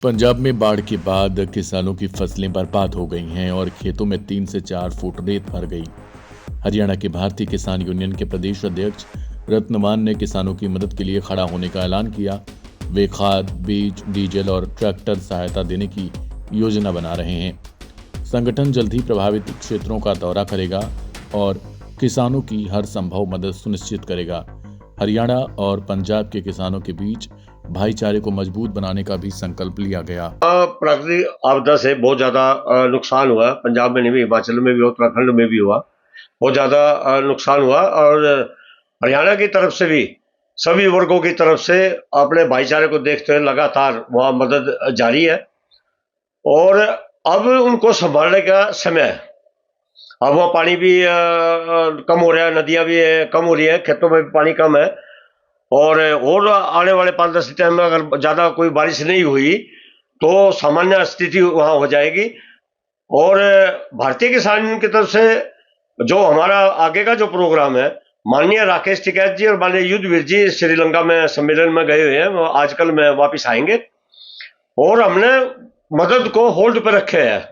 पंजाब में बाढ़ के बाद किसानों की फसलें बर्बाद हो गई हैं और खेतों में 3 से 4 फुट रेत भर गई। हरियाणा के भारतीय किसान यूनियन के प्रदेश अध्यक्ष रत्नमान ने किसानों की मदद के लिए खड़ा होने का ऐलान किया। वे खाद, बीज, डीजल और ट्रैक्टर सहायता देने की योजना बना रहे हैं। संगठन जल्द ही प्रभावित क्षेत्रों का दौरा करेगा और किसानों की हर संभव मदद सुनिश्चित करेगा। हरियाणा और पंजाब के किसानों के बीच भाईचारे को मजबूत बनाने का भी संकल्प लिया गया। प्राकृतिक आपदा से बहुत ज्यादा नुकसान हुआ। पंजाब में नहीं भी, हिमाचल में भी, उत्तराखंड में भी हुआ। बहुत ज्यादा नुकसान हुआ और हरियाणा की तरफ से भी सभी वर्गों की तरफ से अपने भाईचारे को देखते हुए लगातार वहां मदद जारी है और अब उनको संभालने का समय है। अब वहाँ पानी भी कम हो रहा है, नदियां भी कम हो रही है, खेतों में भी पानी कम है और आने वाले 5-10 टाइम में अगर ज्यादा कोई बारिश नहीं हुई तो सामान्य स्थिति वहां हो जाएगी। और भारतीय किसान यूनियन की तरफ से जो हमारा आगे का जो प्रोग्राम है, माननीय राकेश टिकैत जी और माननीय युद्धवीर जी श्रीलंका में सम्मेलन में गए हुए हैं, वो आजकल में वापिस आएंगे और हमने मदद को होल्ड पर रखे हैं।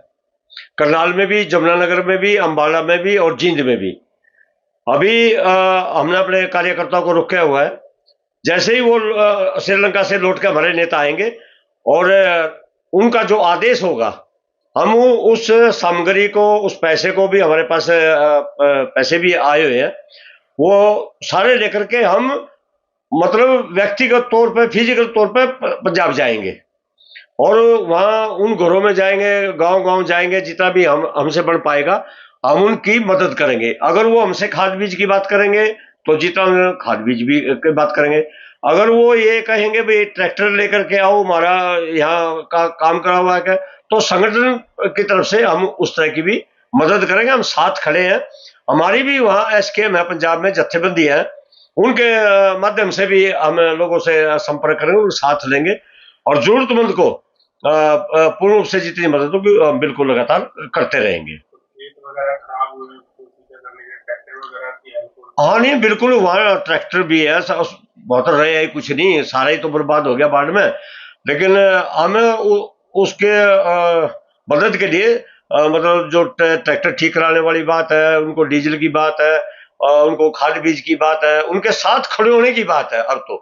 करनाल में भी, जमुनानगर में भी, अंबाला में भी और जींद में भी। अभी हमने अपने कार्यकर्ताओं को रोका हुआ है। जैसे ही वो श्रीलंका से लौट कर हमारे नेता आएंगे और उनका जो आदेश होगा, हम उस सामग्री को, उस पैसे को भी, हमारे पास पैसे भी आए हुए हैं, वो सारे लेकर के हम मतलब व्यक्तिगत तौर पर, फिजिकल तौर पर पंजाब जाएंगे और वहां उन घरों में जाएंगे, गांव-गांव जाएंगे, जितना भी हमसे बन पाएगा हम उनकी मदद करेंगे। अगर वो हमसे खाद बीज की बात करेंगे तो जितना खाद बीज भी की बात करेंगे। अगर वो ये कहेंगे भाई ट्रैक्टर लेकर के आओ, हमारा यहाँ का काम करा हुआ है, तो संगठन की तरफ से हम उस तरह की भी मदद करेंगे। हम साथ खड़े हैं। हमारी भी वहाँ एसकेएम है, पंजाब में जत्थेबंदी है, उनके माध्यम से भी हम लोगों से संपर्क करेंगे, उनके साथ लेंगे और जरूरतमंद को पूर्ण रूप से जितनी मदद होगी बिल्कुल लगातार करते रहेंगे। हाँ नहीं, बिल्कुल वहाँ ट्रैक्टर भी है, बहुत रहे है, कुछ नहीं, सारा ही तो बर्बाद हो गया बाढ़ में। लेकिन हमें उसके मदद के लिए मतलब जो ट्रैक्टर ठीक कराने वाली बात है, उनको डीजल की बात है, उनको खाद बीज की बात है, उनके साथ खड़े होने की बात है अब तो,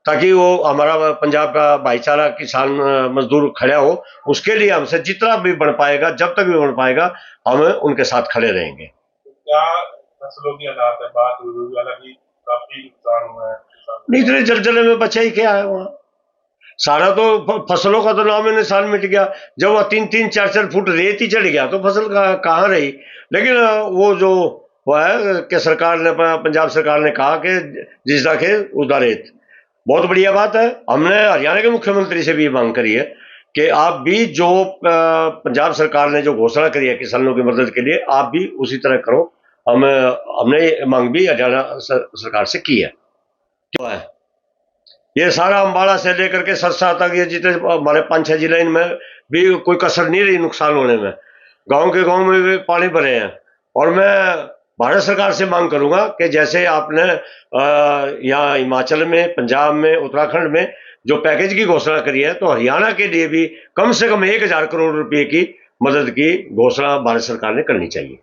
ताकि वो हमारा पंजाब का भाईचारा किसान मजदूर खड़ा हो। उसके लिए हमसे जितना भी बन पाएगा, जब तक भी बन पाएगा, हम उनके साथ खड़े रहेंगे। क्या फसलों की हालात है, बात हुई हालांकि काफी नुकसान हुआ है। नहीं, इतने जलजले में बचा ही क्या है वहाँ? सारा तो फसलों का तो नाम निशान मिट गया। जब वह 3-3, 4-4 फुट रेत ही चढ़ गया तो फसल कहाँ रही। लेकिन वो जो वह है कि सरकार ने, पंजाब सरकार ने कहा कि जिसदा खेत उदा रेत, बहुत बढ़िया बात है। हमने हरियाणा के मुख्यमंत्री से भी मांग करी है कि आप भी जो पंजाब सरकार ने जो घोषणा करी है किसानों की मदद के लिए, आप भी उसी तरह करो। हमने मांग भी हरियाणा सरकार से की है। क्यों है ये सारा अंबाला से लेकर के सरसा तक, ये जितने हमारे 5-6 जिले, इनमें भी कोई कसर नहीं रही नुकसान होने में। गांव के गांव में भी पानी भरे हैं और मैं भारत सरकार से मांग करूंगा कि जैसे आपने यहाँ हिमाचल में, पंजाब में, उत्तराखंड में जो पैकेज की घोषणा करी है, तो हरियाणा के लिए भी कम से कम 1000 करोड़ रुपए की मदद की घोषणा भारत सरकार ने करनी चाहिए।